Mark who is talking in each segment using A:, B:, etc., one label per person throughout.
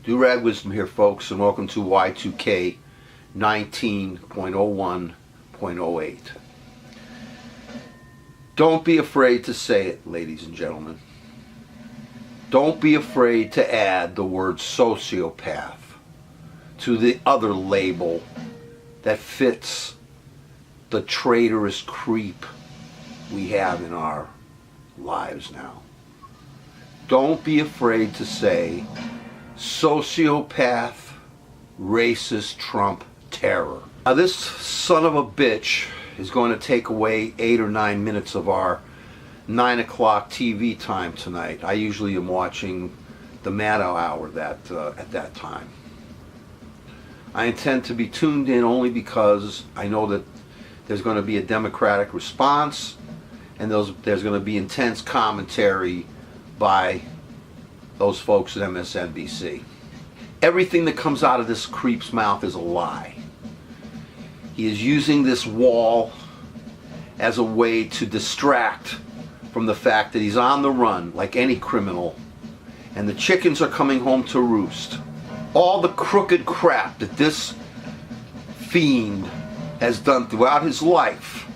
A: Do-Rag Wisdom here, folks, and welcome to Y2K 19.01.08. Don't be afraid to say it, ladies and gentlemen. Don't be afraid to add the word sociopath to the other label that fits the traitorous creep we have in our lives now. Don't be afraid to say sociopath, racist, Trump terror. Now this son of a bitch is going to take away 8 or 9 minutes of our 9 o'clock TV time tonight. I usually am watching the Maddow Hour at that time. I intend to be tuned in only because I know that there's going to be a Democratic response and there's going to be intense commentary by those folks at MSNBC. Everything that comes out of this creep's mouth is a lie. He is using this wall as a way to distract from the fact that he's on the run like any criminal and the chickens are coming home to roost. All the crooked crap that this fiend has done throughout his life,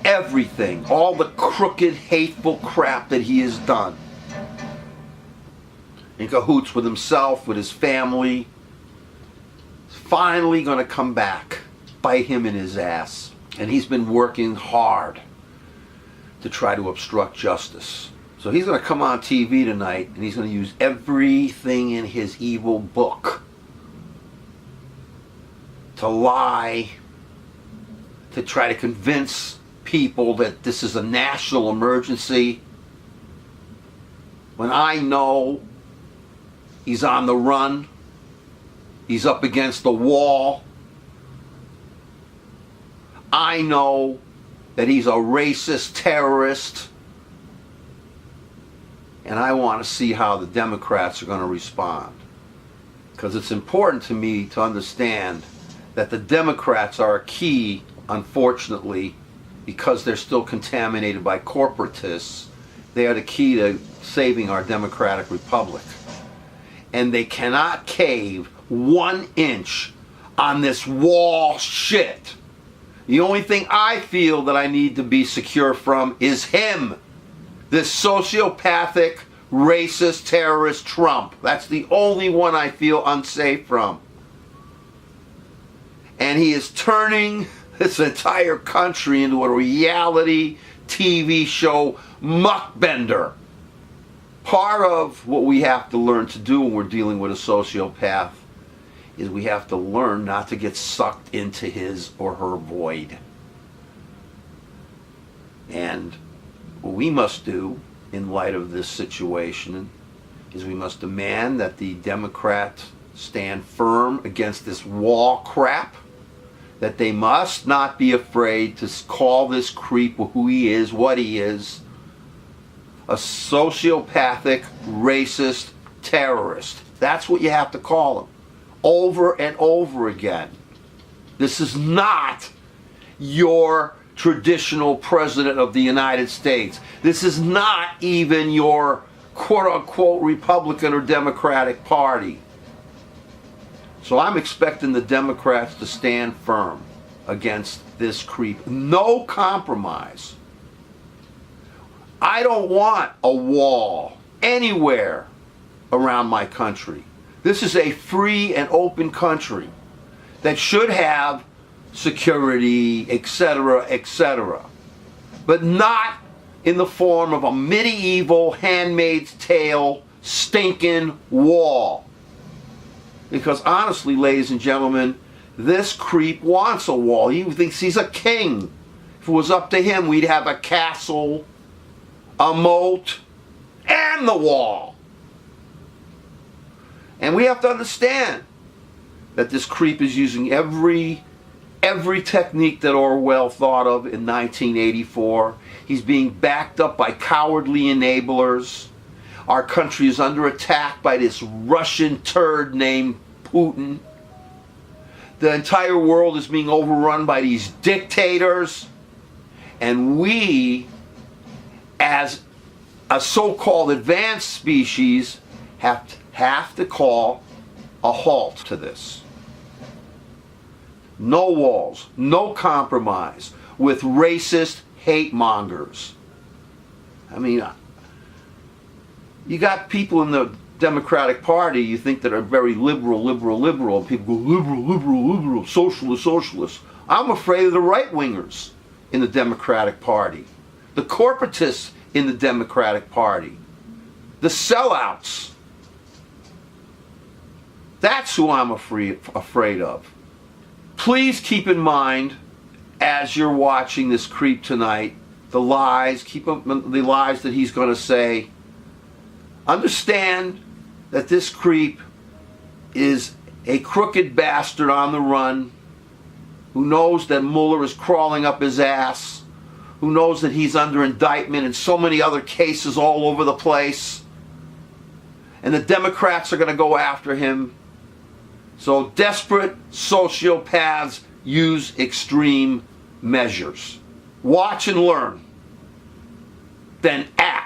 A: everything, all the crooked, hateful crap that he has done, in cahoots with himself, with his family, is finally going to come back, bite him in his ass. And he's been working hard to try to obstruct justice. So he's going to come on TV tonight and he's going to use everything in his evil book to lie, to try to convince people that this is a national emergency, when I know he's on the run, he's up against the wall. I know that he's a racist terrorist, and I want to see how the Democrats are going to respond. Because it's important to me to understand that the Democrats are a key, unfortunately, because they're still contaminated by corporatists. They are the key to saving our democratic republic. And they cannot cave 1 inch on this wall shit. The only thing I feel that I need to be secure from is him. This sociopathic, racist, terrorist Trump. That's the only one I feel unsafe from. And he is turning this entire country into a reality TV show muckbender. Part of what we have to learn to do when we're dealing with a sociopath is we have to learn not to get sucked into his or her void. And what we must do in light of this situation is we must demand that the Democrats stand firm against this wall crap, that they must not be afraid to call this creep who he is, what he is, a sociopathic, racist terrorist. That's what you have to call him. Over and over again. This is not your traditional president of the United States. This is not even your quote-unquote Republican or Democratic Party. So I'm expecting the Democrats to stand firm against this creep. No compromise. I don't want a wall anywhere around my country. This is a free and open country that should have security, etc., etc., but not in the form of a medieval Handmaid's Tale stinking wall. Because honestly, ladies and gentlemen, this creep wants a wall. He thinks he's a king. If it was up to him, we'd have a castle, a moat, and the wall. And we have to understand that this creep is using every technique that Orwell thought of in 1984. He's being backed up by cowardly enablers. Our country is under attack by this Russian turd named Putin. The entire world is being overrun by these dictators. And we, as a so-called advanced species, have to call a halt to this. No walls, no compromise with racist hate mongers. I mean, you got people in the Democratic Party you think that are very liberal. People go liberal, socialist. I'm afraid of the right-wingers in the Democratic Party, the corporatists in the Democratic Party, the sellouts. That's who I'm afraid of. Please keep in mind, as you're watching this creep tonight, the lies, the lies that he's going to say. Understand that this creep is a crooked bastard on the run, who knows that Mueller is crawling up his ass, who knows that he's under indictment in so many other cases all over the place, and the Democrats are going to go after him. So desperate sociopaths use extreme measures. Watch and learn, then act.